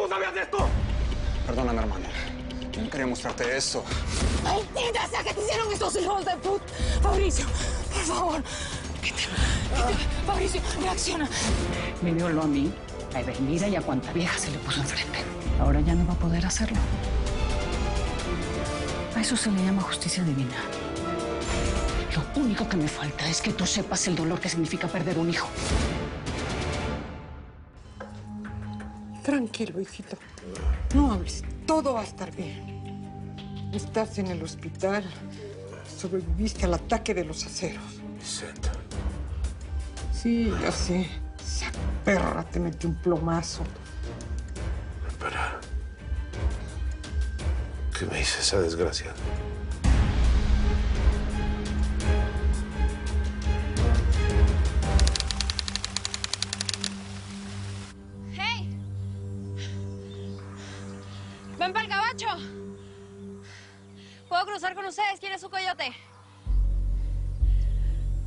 ¿Tú sabías de esto? Perdóname, hermano. Yo no quería mostrarte eso. ¡Maldita sea que te hicieron estos hijos de puta! Fabricio, por favor. Fabricio, reacciona. Me violó a mí, a Edelmira y a cuanta vieja se le puso enfrente. Ahora ya no va a poder hacerlo. A eso se le llama justicia divina. Lo único que me falta es que tú sepas el dolor que significa perder un hijo. Tranquilo, hijito. No hables. Todo va a estar bien. Estás en el hospital. Sobreviviste al ataque de los aceros. Vicenta. Sí, ya sé. Esa perra te metió un plomazo. Espera. ¿Qué me hizo esa desgracia? ¡Hey! ¡Ven para el gabacho! ¿Puedo cruzar con ustedes? ¿Quién es su coyote?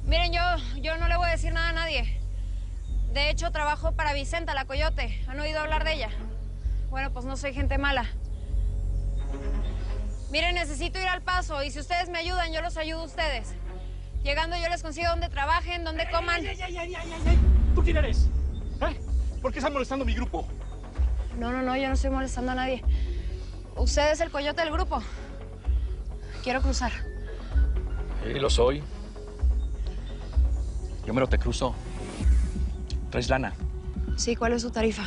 Miren, yo no le voy a decir nada a nadie. De hecho, trabajo para Vicenta, la coyote. ¿Han oído hablar de ella? Bueno, pues no soy gente mala. Miren, necesito ir al Paso y si ustedes me ayudan, yo los ayudo a ustedes. Llegando yo les consigo donde trabajen, donde coman. ¡Ay! ¿Tú quién eres? ¿Eh? ¿Por qué están molestando a mi grupo? No, yo no estoy molestando a nadie. Usted es el coyote del grupo. Quiero cruzar. Sí, lo soy. Yo mero te cruzo. ¿Traes lana? Sí, ¿cuál es su tarifa?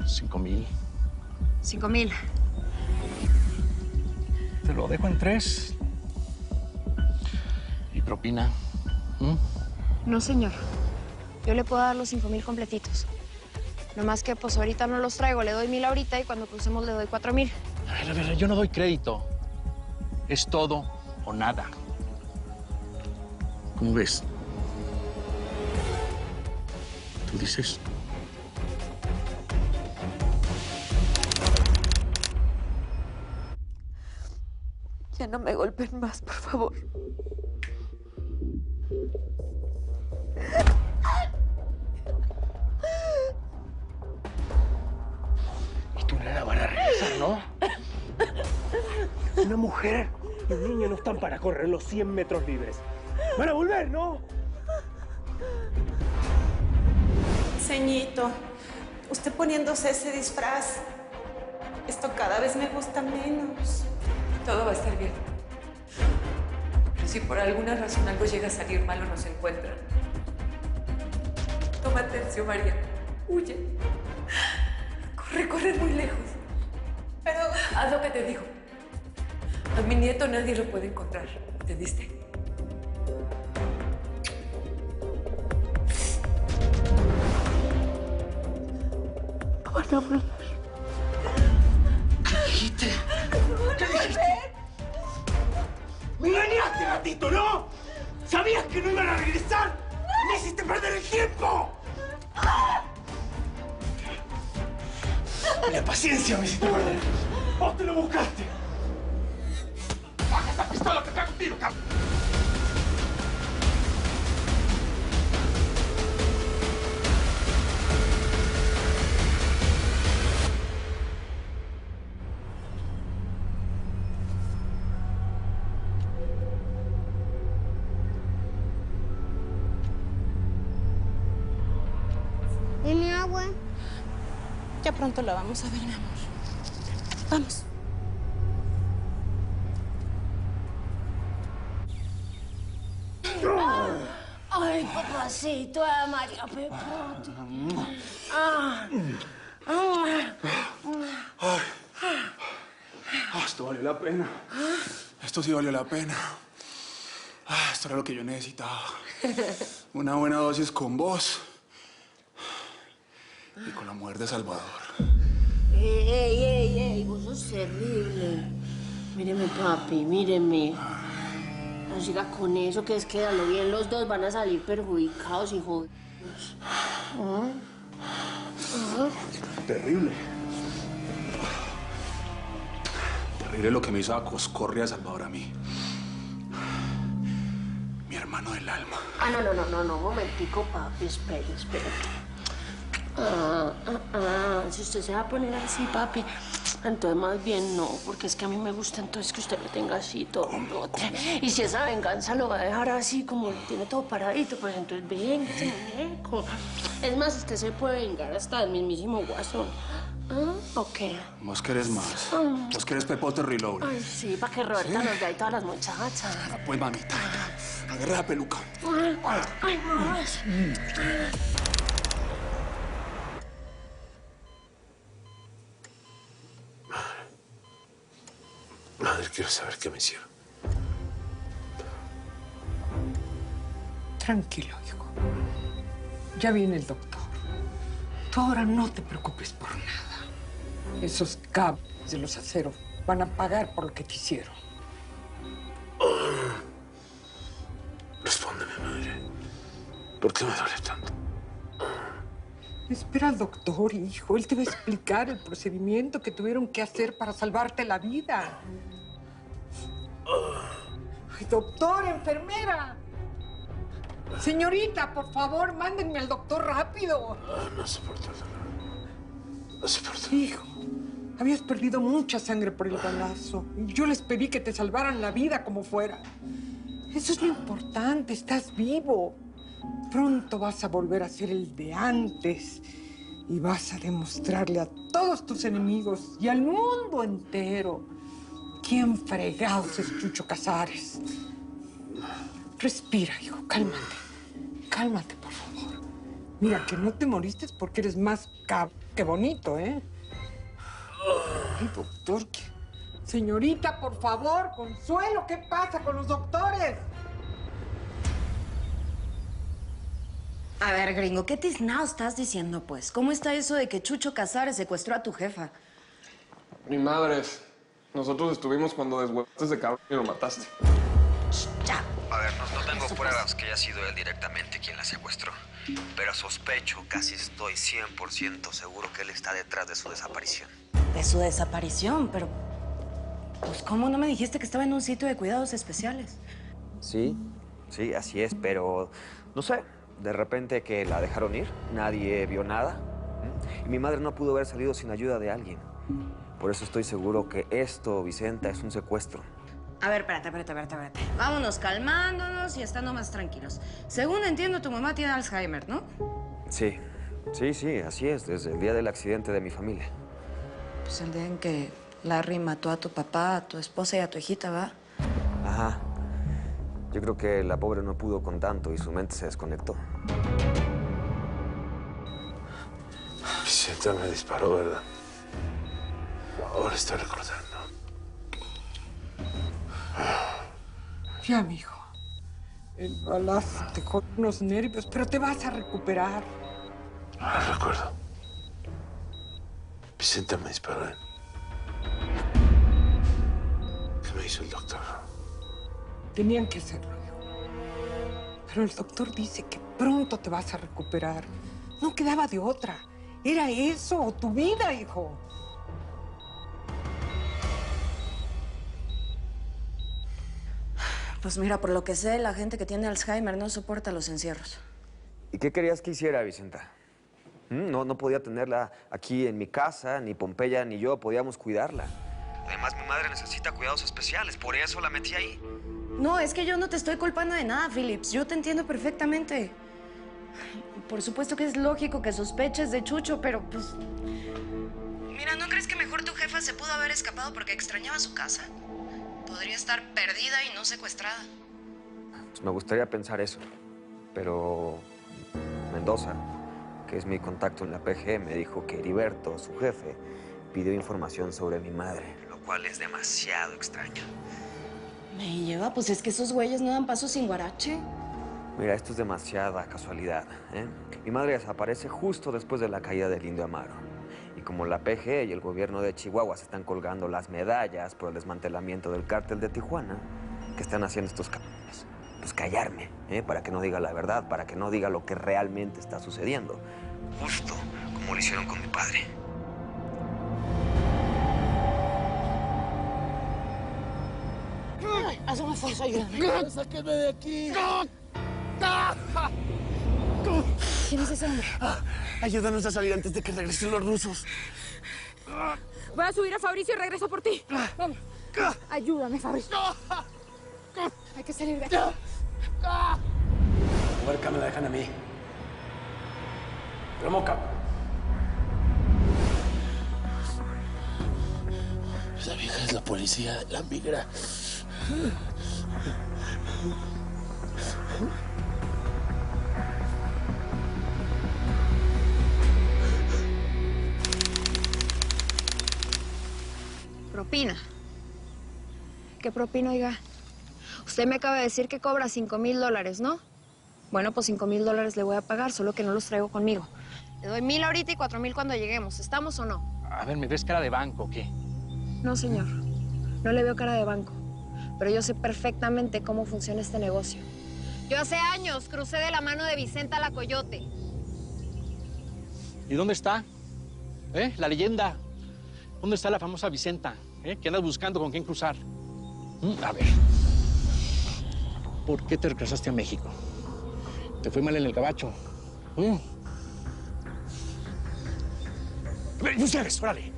5,000. 5,000. Te lo dejo en 3. ¿Y propina? No, señor. Yo le puedo dar los 5,000 completitos. Nomás que, pues, ahorita no los traigo. Le doy 1,000 ahorita y cuando crucemos le doy 4,000. A ver, yo no doy crédito. Es todo o nada. ¿Cómo ves? ¿Tú dices? Ya no me golpeen más, por favor. Y tú nada van a regresar, ¿no? Una mujer y un niño no están para correr los 100 metros libres. Van a volver, ¿no? Ceñito, usted poniéndose ese disfraz, esto cada vez me gusta menos. Todo va a estar bien. Pero si por alguna razón algo llega a salir mal o nos encuentran, toma tercio, María. Huye. Corre muy lejos. Pero... Haz lo que te digo. A mi nieto nadie lo puede encontrar. ¿Entendiste? Van a volver. ¿Qué dijiste? ¿Qué dijiste? ¡Me engañaste, gatito, ¿no? ¿Sabías que no iban a regresar? ¡Me hiciste perder el tiempo! La paciencia me hiciste perder. ¡Vos te lo buscaste! ¡Baja esa pistola que pego un tiro, cabrón! ¿Y mi agua? Ya pronto la vamos a ver, mi amor. Vamos. Ay, papacito, ay, María Pepote. Esto valió la pena. Esto sí valió la pena. Esto era lo que yo necesitaba. Una buena dosis con vos. Y con la mujer de Salvador. Ey, vos sos terrible. Míreme, papi, míreme. No siga con eso, que es que a lo bien los dos van a salir perjudicados y jodidos. Terrible. Terrible lo que me hizo a Coscorria Salvador a mí. Mi hermano del alma. No, un momentico, papi, espere. Eso si usted se va a poner así, papi, entonces más bien no, porque es que a mí me gusta entonces que usted lo tenga así, todo bote. Y si esa venganza lo va a dejar así, como lo tiene todo paradito, pues entonces venga ese muñeco. Es más, usted se puede vengar hasta el mismísimo Guasón. ¿Ah? ¿O qué? Vos querés más. Vos querés Pepote Reloaded. Ay, sí, para que Roberta nos vea y todas las muchachas. Pues, mamita, agarra la peluca. Ay, más. Madre, quiero saber qué me hicieron. Tranquilo, hijo. Ya viene el doctor. Tú ahora no te preocupes por nada. Esos cables de los aceros van a pagar por lo que te hicieron. Respóndeme, madre. ¿Por qué me duele tanto? Espera al doctor, hijo. Él te va a explicar el procedimiento que tuvieron que hacer para salvarte la vida. Ay, doctor, enfermera. Señorita, por favor, mándenme al doctor rápido. No soporto el dolor. No soporto. Hijo, habías perdido mucha sangre por el balazo. Y yo les pedí que te salvaran la vida como fuera. Eso es lo importante, estás vivo. Pronto vas a volver a ser el de antes. Y vas a demostrarle a todos tus enemigos y al mundo entero quién fregados es Chucho Casares. Respira, hijo, cálmate. Cálmate, por favor. Mira, que no te moriste porque eres más que bonito, ¿eh? Ay, doctor, ¿qué? Señorita, por favor, Consuelo, ¿qué pasa con los doctores? A ver, gringo, ¿qué tiznado estás diciendo, pues? ¿Cómo está eso de que Chucho Casares secuestró a tu jefa? Mi madre, nosotros estuvimos cuando deshuevaste ese cabrón y lo mataste. Ya. A ver, no tengo pruebas que haya sido él directamente quien la secuestró. Pero sospecho, casi estoy 100% seguro que él está detrás de su desaparición. De su desaparición, pero... Pues, ¿cómo no me dijiste que estaba en un sitio de cuidados especiales? Sí, así es, pero... No sé, de repente que la dejaron ir, nadie vio nada. Y mi madre no pudo haber salido sin ayuda de alguien. Por eso estoy seguro que esto, Vicenta, es un secuestro. A ver, espérate. Vámonos calmándonos y estando más tranquilos. Según entiendo, tu mamá tiene Alzheimer, ¿no? Sí, así es, desde el día del accidente de mi familia. Pues el día en que Larry mató a tu papá, a tu esposa y a tu hijita, ¿va? Ajá. Yo creo que la pobre no pudo con tanto y su mente se desconectó. Vicenta me disparó, ¿verdad? Ahora estoy recordando. Ya, mijo. El balazo te jodió unos nervios, pero te vas a recuperar. Ahora recuerdo. Vicenta me disparó, ¿eh? ¿Qué me hizo el doctor? Tenían que hacerlo, hijo. Pero el doctor dice que pronto te vas a recuperar. No quedaba de otra. Era eso o tu vida, hijo. Pues mira, por lo que sé, la gente que tiene Alzheimer no soporta los encierros. ¿Y qué querías que hiciera, Vicenta? No podía tenerla aquí en mi casa, ni Pompeya ni yo podíamos cuidarla. Además, mi madre necesita cuidados especiales, por eso la metí ahí. No, es que yo no te estoy culpando de nada, Phillips. Yo te entiendo perfectamente. Por supuesto que es lógico que sospeches de Chucho, pero pues... Mira, ¿no crees que mejor tu jefa se pudo haber escapado porque extrañaba su casa? Podría estar perdida y no secuestrada. Pues me gustaría pensar eso, pero Mendoza, que es mi contacto en la PG, me dijo que Heriberto, su jefe, pidió información sobre mi madre, lo cual es demasiado extraño. Me lleva, pues es que esos güeyes no dan paso sin guarache. Mira, esto es demasiada casualidad, ¿eh? Mi madre desaparece justo después de la caída del Indio Amaro. Y como la PG y el gobierno de Chihuahua se están colgando las medallas por el desmantelamiento del cártel de Tijuana, ¿qué están haciendo estos cabrones? Pues callarme, para que no diga la verdad, para que no diga lo que realmente está sucediendo. Justo como lo hicieron con mi padre. Hazme fuerza, ayúdame. ¡Sáquenme de aquí! ¿Quién es ese hombre? Ayúdanos a salir antes de que regresen los rusos. Voy a subir a Fabricio y regreso por ti. Vamos. Ayúdame, Fabricio. Hay que salir de aquí. Huerca me la dejan a mí. Remoca. Esa vieja es la policía de la migra. Propina. ¿Qué propina, oiga? Usted me acaba de decir que cobra $5,000, ¿no? Bueno, pues $5,000 le voy a pagar, solo que no los traigo conmigo. Le doy 1,000 ahorita y 4,000 cuando lleguemos. ¿Estamos o no? A ver, ¿me ves cara de banco o qué? No, señor. No le veo cara de banco. Pero yo sé perfectamente cómo funciona este negocio. Yo hace años crucé de la mano de Vicenta la Coyote. ¿Y dónde está? La leyenda. ¿Dónde está la famosa Vicenta? ¿Qué andas buscando con quién cruzar? A ver. ¿Por qué te regresaste a México? ¿Te fue mal en el gabacho? A ver, y ustedes, órale.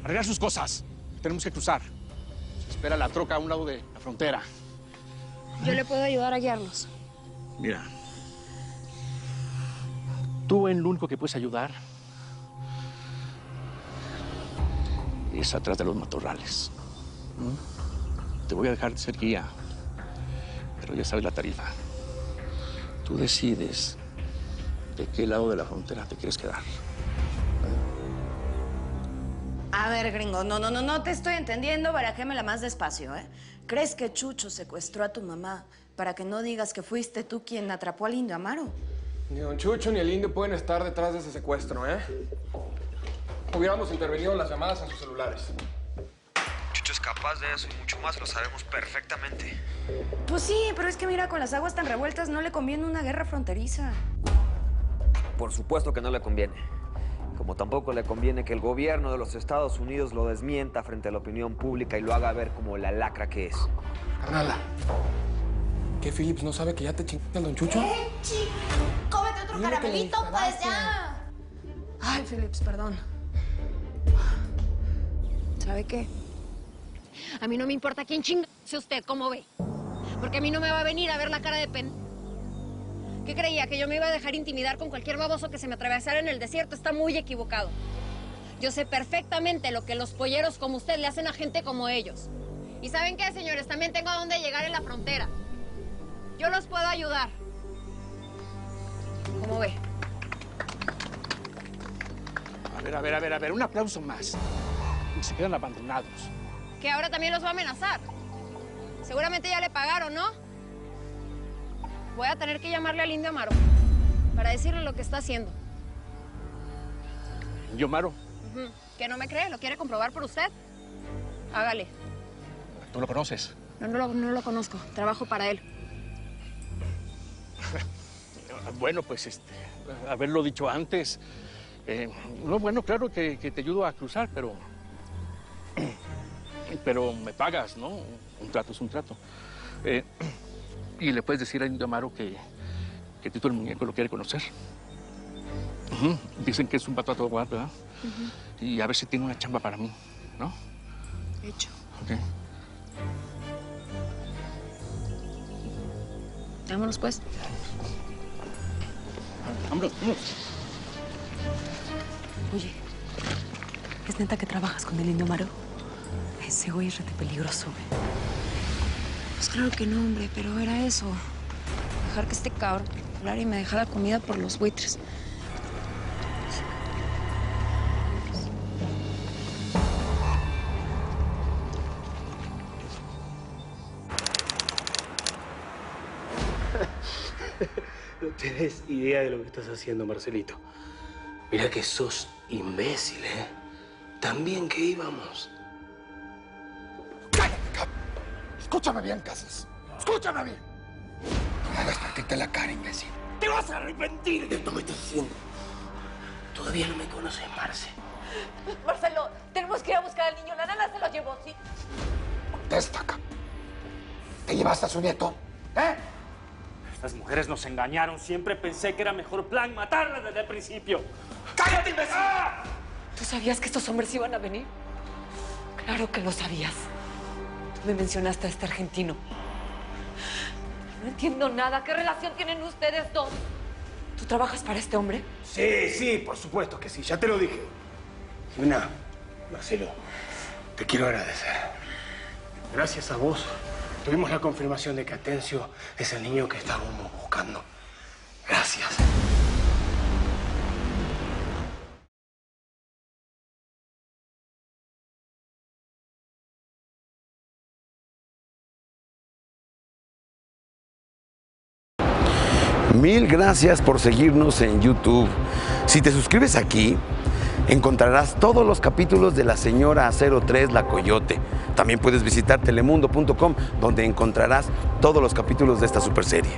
Arreglar sus cosas. Tenemos que cruzar. Se espera la troca a un lado de la frontera. Yo le puedo ayudar a guiarlos. Mira. Tú en lo único que puedes ayudar es atrás de los matorrales. Te voy a dejar de ser guía, pero ya sabes la tarifa. Tú decides de qué lado de la frontera te quieres quedar. A ver, gringo, no te estoy entendiendo. Barajémela más despacio, ¿eh? ¿Crees que Chucho secuestró a tu mamá para que no digas que fuiste tú quien atrapó al indio Amaro? Ni don Chucho ni el indio pueden estar detrás de ese secuestro, ¿eh? Hubiéramos intervenido en las llamadas en sus celulares. Chucho es capaz de eso y mucho más, lo sabemos perfectamente. Pues sí, pero es que mira, con las aguas tan revueltas no le conviene una guerra fronteriza. Por supuesto que no le conviene. Como tampoco le conviene que el gobierno de los Estados Unidos lo desmienta frente a la opinión pública y lo haga ver como la lacra que es. Carnala, ¿qué Phillips no sabe que ya te chingaste al don Chucho? Chico, cómete otro caramelito, pues ya. Ay, Phillips, perdón. ¿Sabe qué? A mí no me importa quién chinga sea usted, ¿cómo ve? Porque a mí no me va a venir a ver la cara de pen... ¿Qué creía? ¿Que yo me iba a dejar intimidar con cualquier baboso que se me atravesara en el desierto? Está muy equivocado. Yo sé perfectamente lo que los polleros como usted le hacen a gente como ellos. ¿Y saben qué, señores? También tengo a dónde llegar en la frontera. Yo los puedo ayudar. ¿Cómo ve? A ver, un aplauso más. Y se quedan abandonados. Que ahora también los va a amenazar. Seguramente ya le pagaron, ¿no? Voy a tener que llamarle al indio Amaro para decirle lo que está haciendo. ¿Indio Amaro? ¿Que no me cree? ¿Lo quiere comprobar por usted? Hágale. ¿Tú lo conoces? No lo conozco. Trabajo para él. Bueno, pues, haberlo dicho antes. No, bueno, claro que te ayudo a cruzar, pero me pagas, ¿no? Un trato es un trato. Y le puedes decir al indio Amaro que Tito el Muñeco lo quiere conocer. Dicen que es un vato a todo guapo, ¿verdad? Y a ver si tiene una chamba para mí, ¿no? Hecho. Ok. Vámonos, pues. Vámonos. Oye, ¿es neta que trabajas con el indio Amaro? Ese güey es rete peligroso, güey. Pues claro que no, hombre, pero era eso. Dejar que este cabrón hablara y me dejara comida por los buitres. No tienes idea de lo que estás haciendo, Marcelito. Mira que sos imbécil, ¿eh? Tan bien que íbamos. ¡Cállate, cabrón! Escúchame bien, Casas. Escúchame bien. No hagas partirte la cara, imbécil. ¡Te vas a arrepentir de esto que estás haciendo! Todavía no me conoces, Marce. Marcelo, tenemos que ir a buscar al niño. La nana se lo llevó, ¿sí? Destaca. ¿Te llevaste a su nieto? ¿Eh? Esas mujeres nos engañaron. Siempre pensé que era mejor plan matarlas desde el principio. ¡Cállate, imbécil! ¿Tú sabías que estos hombres iban a venir? Claro que lo sabías. Tú me mencionaste a este argentino. No entiendo nada. ¿Qué relación tienen ustedes dos? ¿Tú trabajas para este hombre? Sí, sí, por supuesto que sí. Ya te lo dije. Jimena, Marcelo, te quiero agradecer. Gracias a vos, tuvimos la confirmación de que Atencio es el niño que estábamos buscando. Gracias. Mil gracias por seguirnos en YouTube. Si te suscribes aquí, encontrarás todos los capítulos de La Señora 03 La Coyote. También puedes visitar telemundo.com, donde encontrarás todos los capítulos de esta superserie.